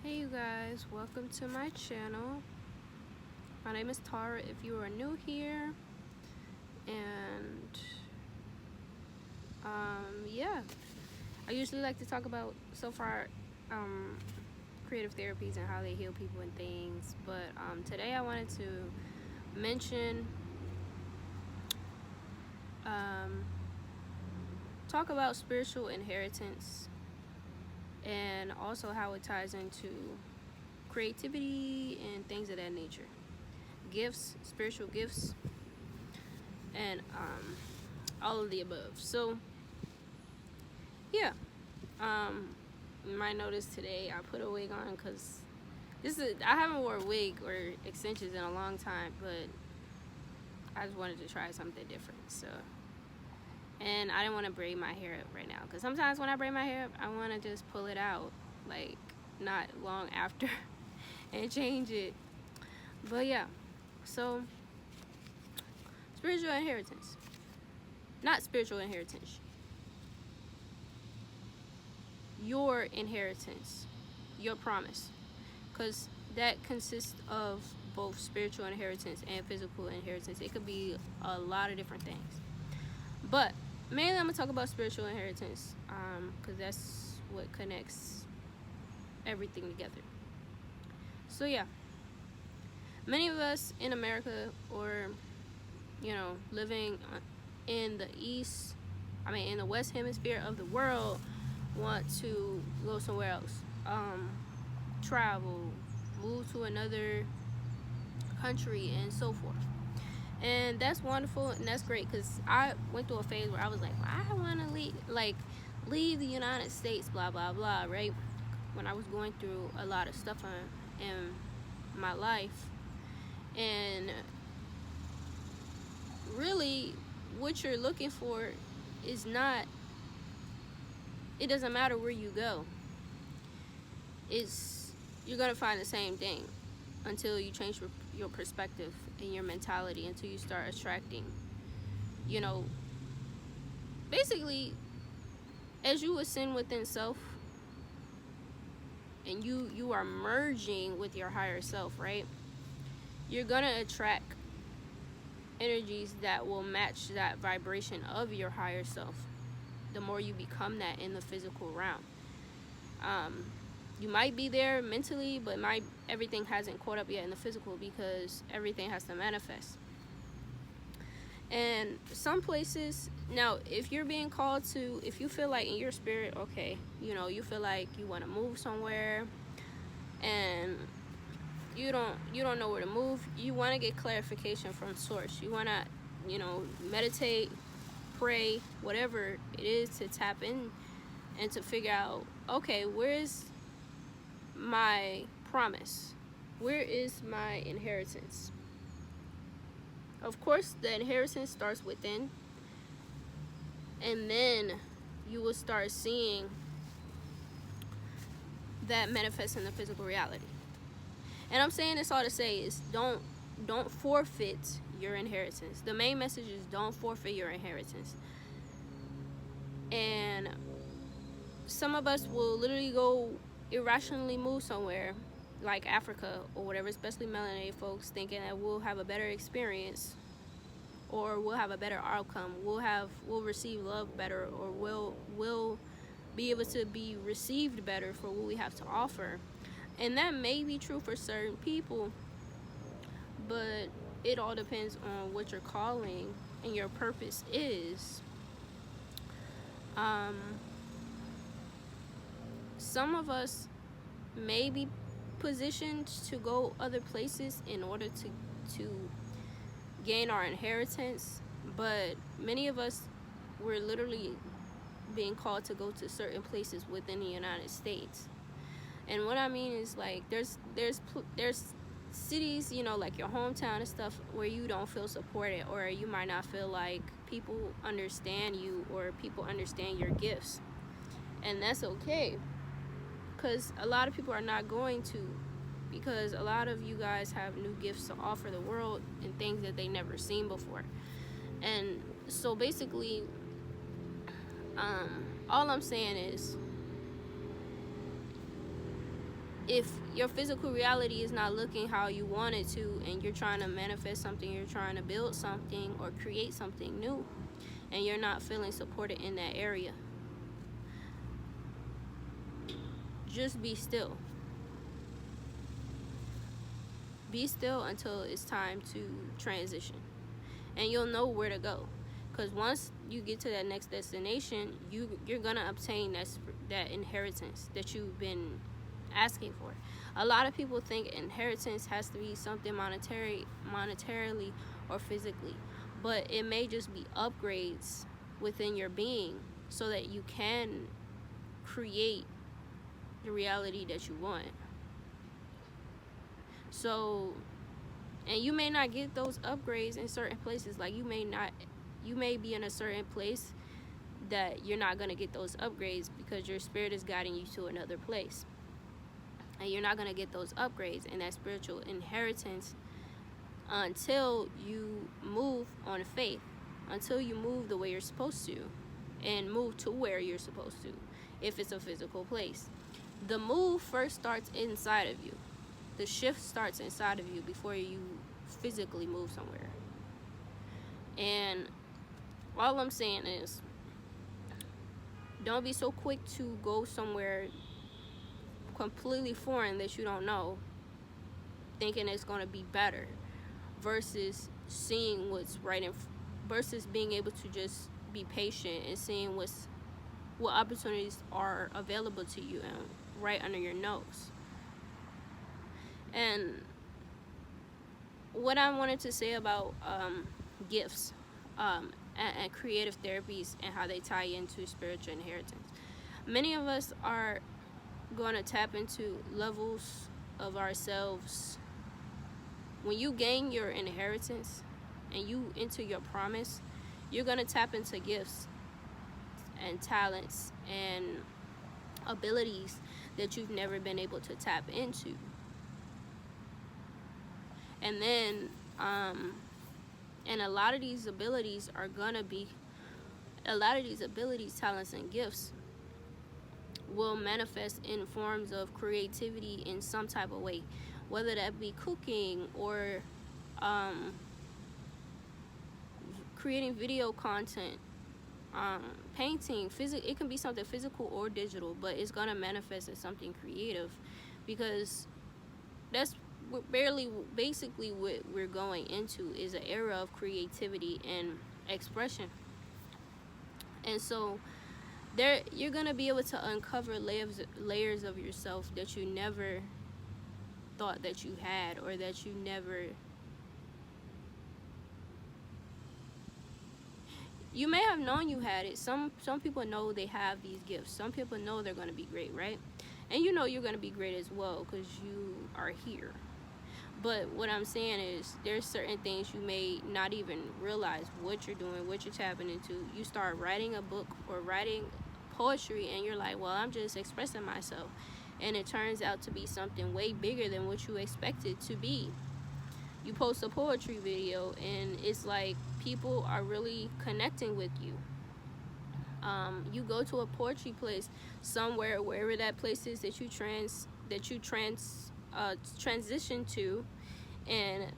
Hey you guys, welcome to my channel. My name is Tara if you are new here. And yeah, I usually like to talk about so far creative therapies and how they heal people and things. But today I wanted to mention talk about spiritual inheritance and also how it ties into creativity and things of that nature. Gifts, spiritual gifts, and all of the above. So yeah, you might notice today I put a wig on because I haven't worn a wig or extensions in a long time, but I just wanted to try something different. So, and I didn't want to braid my hair up right now because sometimes when I braid my hair up, I want to just pull it out like not long after and change it. But yeah, so spiritual inheritance, not spiritual inheritance, your inheritance, your promise, because that consists of both spiritual inheritance and physical inheritance. It could be a lot of different things, but mainly I'm gonna talk about spiritual inheritance because that's what connects everything together. So yeah, many of us in America, or living in the in the West Hemisphere of the world, want to go somewhere else, travel, move to another country, and so forth. And that's wonderful and that's great because I went through a phase where I was like, well, I want to leave the United States, blah blah blah, right? When I was going through a lot of stuff in my life, and really, what you're looking for is not. It doesn't matter where you go. You're gonna find the same thing until you change your perspective and your mentality, until you start attracting, basically, as you ascend within self and you are merging with your higher self, right? You're gonna attract energies that will match that vibration of your higher self the more you become that in the physical realm. You might be there mentally, but everything hasn't caught up yet in the physical because everything has to manifest. And some places, now, if you're being called to, if you feel like in your spirit, okay, you feel like you want to move somewhere and you don't know where to move, you want to get clarification from source. You want to, meditate, pray, whatever it is, to tap in and to figure out, okay, where's my promise? Where is my inheritance? Of course, the inheritance starts within, and then you will start seeing that manifest in the physical reality. And I'm saying this all to say is don't forfeit your inheritance. The main message is don't forfeit your inheritance. And some of us will literally go irrationally move somewhere like Africa or whatever, especially melanated folks, thinking that we'll have a better experience or we'll have a better outcome. We'll receive love better, or we'll be able to be received better for what we have to offer. And that may be true for certain people, but it all depends on what your calling and your purpose is. Some of us may be positioned to go other places in order to gain our inheritance, but many of us were literally being called to go to certain places within the United States. And what I mean is, like, there's cities, like your hometown and stuff, where you don't feel supported, or you might not feel like people understand you or people understand your gifts. And that's okay, because a lot of people are not going to, because a lot of you guys have new gifts to offer the world and things that they never seen before. And so basically, all I'm saying is, if your physical reality is not looking how you want it to, and you're trying to manifest something, you're trying to build something or create something new, and you're not feeling supported in that area, just be still. Be still until it's time to transition, and you'll know where to go. Because once you get to that next destination, you're gonna obtain that inheritance that you've been asking for. A lot of people think inheritance has to be something monetarily or physically, but it may just be upgrades within your being so that you can create the reality that you want. So, and you may not get those upgrades in certain places. Like you may be in a certain place that you're not going to get those upgrades because your spirit is guiding you to another place, and you're not going to get those upgrades and that spiritual inheritance until you move on faith, until you move the way you're supposed to, and move to where you're supposed to. If it's a physical place, the move first starts inside of you. The shift starts inside of you before you physically move somewhere. And all I'm saying is, don't be so quick to go somewhere completely foreign that you don't know, thinking it's going to be better, versus seeing what's right versus being able to just be patient and seeing what opportunities are available to you and right under your nose. And what I wanted to say about gifts and creative therapies and how they tie into spiritual inheritance. Many of us are going to tap into levels of ourselves. When you gain your inheritance and you enter your promise, you're going to tap into gifts and talents and abilities that you've never been able to tap into. And then and a lot of these abilities, talents, and gifts will manifest in forms of creativity in some type of way, whether that be cooking or creating video content, painting. It can be something physical or digital, but it's gonna manifest as something creative, because that's basically what we're going into, is an era of creativity and expression. And so you're gonna be able to uncover layers of yourself that you never thought that you had, or that you may have known you had it. Some people know they have these gifts. Some people know they're going to be great, right? And you know you're going to be great as well because you are here. But what I'm saying is, there's certain things you may not even realize what you're doing, what you're tapping into. You start writing a book or writing poetry, and you're like, well, I'm just expressing myself. And it turns out to be something way bigger than what you expected to be. You post a poetry video, and it's like people are really connecting with you. You go to a poetry place somewhere, wherever that place is that you transition to, and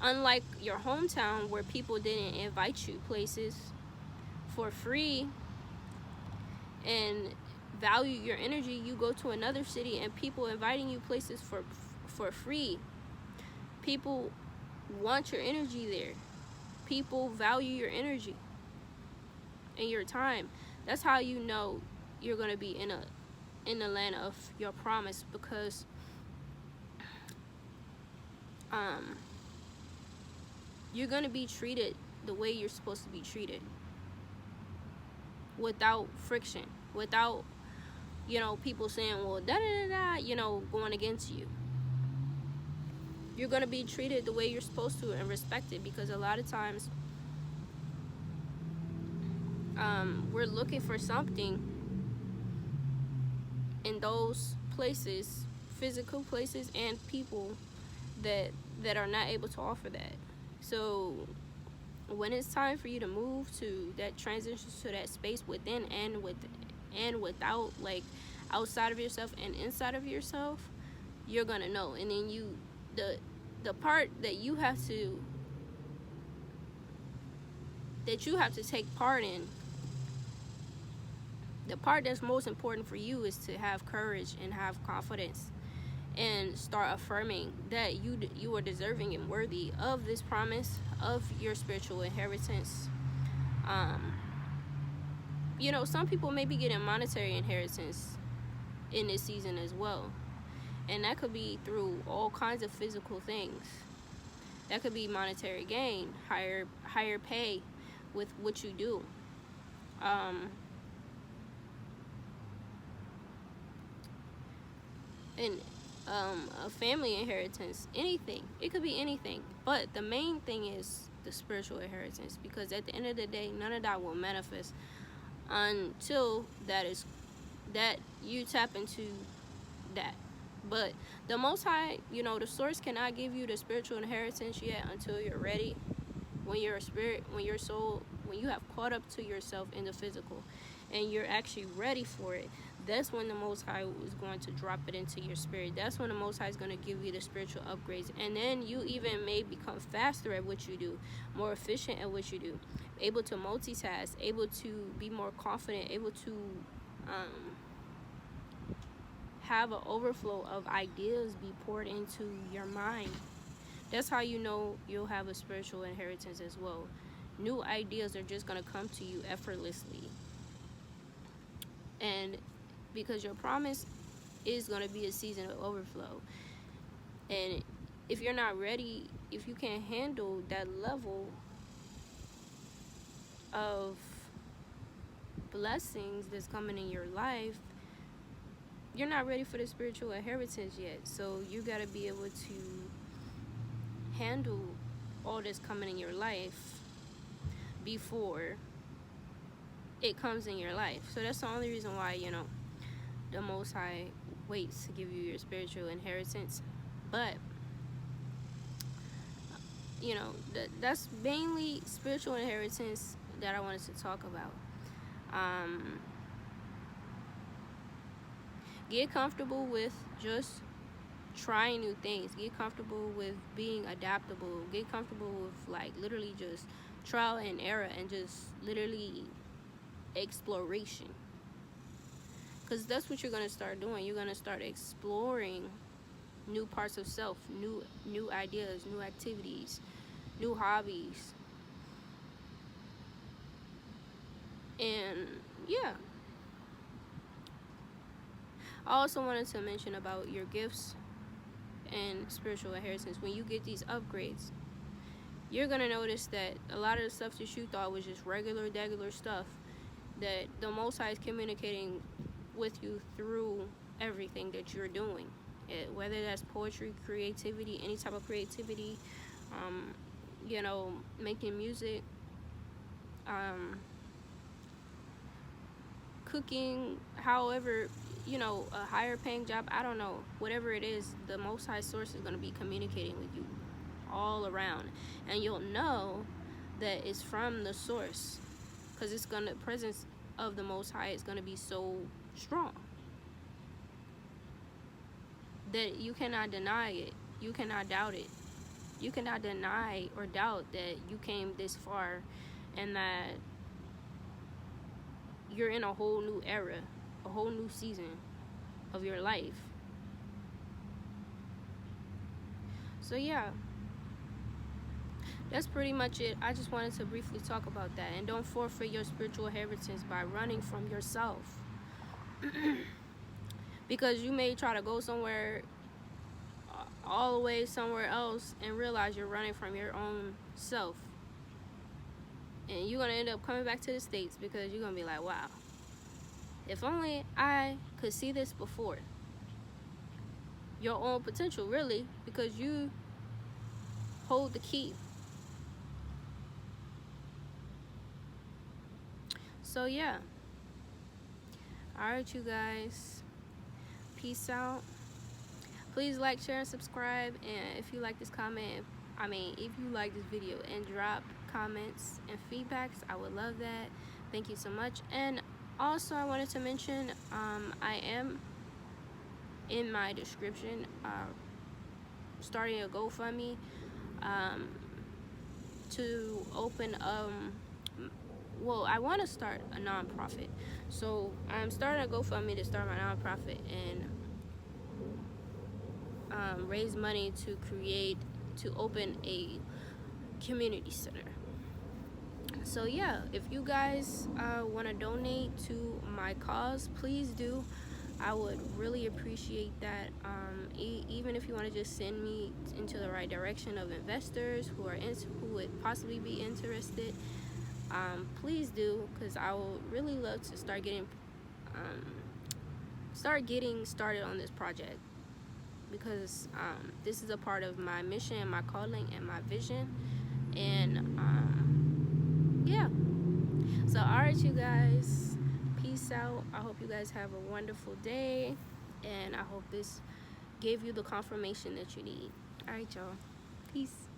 unlike your hometown where people didn't invite you places for free and value your energy, you go to another city and people inviting you places for free. People want your energy there. People value your energy and your time. That's how you know you're going to be in the land of your promise, because you're going to be treated the way you're supposed to be treated, without friction, without people saying, well, da da da da, going against you. You're going to be treated the way you're supposed to and respected, because a lot of times we're looking for something in those places, physical places and people that are not able to offer that. So when it's time for you to move to that transition, to that space within and without, like, outside of yourself and inside of yourself, you're gonna know. And then the part that you have to take part in, the part that's most important for you, is to have courage and have confidence and start affirming that you are deserving and worthy of this promise of your spiritual inheritance. Some people may be getting monetary inheritance in this season as well, and that could be through all kinds of physical things. That could be monetary gain, higher pay with what you do. And a family inheritance, anything. It could be anything. But the main thing is the spiritual inheritance, because at the end of the day, none of that will manifest until that you tap into that. But the Most High, the source cannot give you the spiritual inheritance yet until you're ready. When you're a spirit, when your soul, when you have caught up to yourself in the physical and you're actually ready for it, that's when the Most High is going to drop it into your spirit. That's when the Most High is going to give you the spiritual upgrades. And then you even may become faster at what you do, more efficient at what you do, able to multitask, able to be more confident, able to have an overflow of ideas be poured into your mind. That's how you know you'll have a spiritual inheritance as well. New ideas are just going to come to you effortlessly. And because your promise is going to be a season of overflow. And if you're not ready, if you can't handle that level of blessings that's coming in your life, you're not ready for the spiritual inheritance yet. So you got to be able to handle all that's coming in your life before it comes in your life. So that's the only reason why, the Most High waits to give you your spiritual inheritance. But that's mainly spiritual inheritance that I wanted to talk about. Get comfortable with just trying new things. Get comfortable with being adaptable. Get comfortable with literally just trial and error and just literally exploration. Because that's what you're going to start doing. You're going to start exploring new parts of self, new ideas, new activities, new hobbies. And yeah. I also wanted to mention about your gifts and spiritual inheritance. When you get these upgrades, you're going to notice that a lot of the stuff that you thought was just regular stuff, that the Most High is communicating with you through everything that you're doing. Whether that's poetry, creativity, any type of creativity, making music, cooking, however, a higher paying job, I don't know, whatever it is, the Most High source is going to be communicating with you all around, and you'll know that it's from the source, because the presence of the Most High is going to be so strong that you cannot deny it, you cannot doubt it, you cannot deny or doubt that you came this far and that you're in a whole new era, a whole new season of your life. So yeah, that's pretty much it. I just wanted to briefly talk about that. And don't forfeit your spiritual inheritance by running from yourself. Because you may try to go somewhere, all the way somewhere else, and realize you're running from your own self. And you're going to end up coming back to the States because you're going to be like, wow, if only I could see this before. Your own potential, really, because you hold the key. So yeah. Alright, you guys. Peace out. Please like, share, and subscribe. And if you like this if you like this video, and drop comments and feedbacks, I would love that. Thank you so much. And Also, I wanted to mention, I am in my description starting a GoFundMe um, to open well, I want to start a nonprofit, so I'm starting a GoFundMe to start my nonprofit and raise money to open a community center. So yeah, if you guys want to donate to my cause, please do. I would really appreciate that. Even if you want to just send me into the right direction of investors who would possibly be interested, please do, because I would really love to start getting started on this project, because this is a part of my mission, my calling, and my vision. And yeah. So alright, you guys, peace out. I hope you guys have a wonderful day, and I hope this gave you the confirmation that you need. Alright, y'all, peace.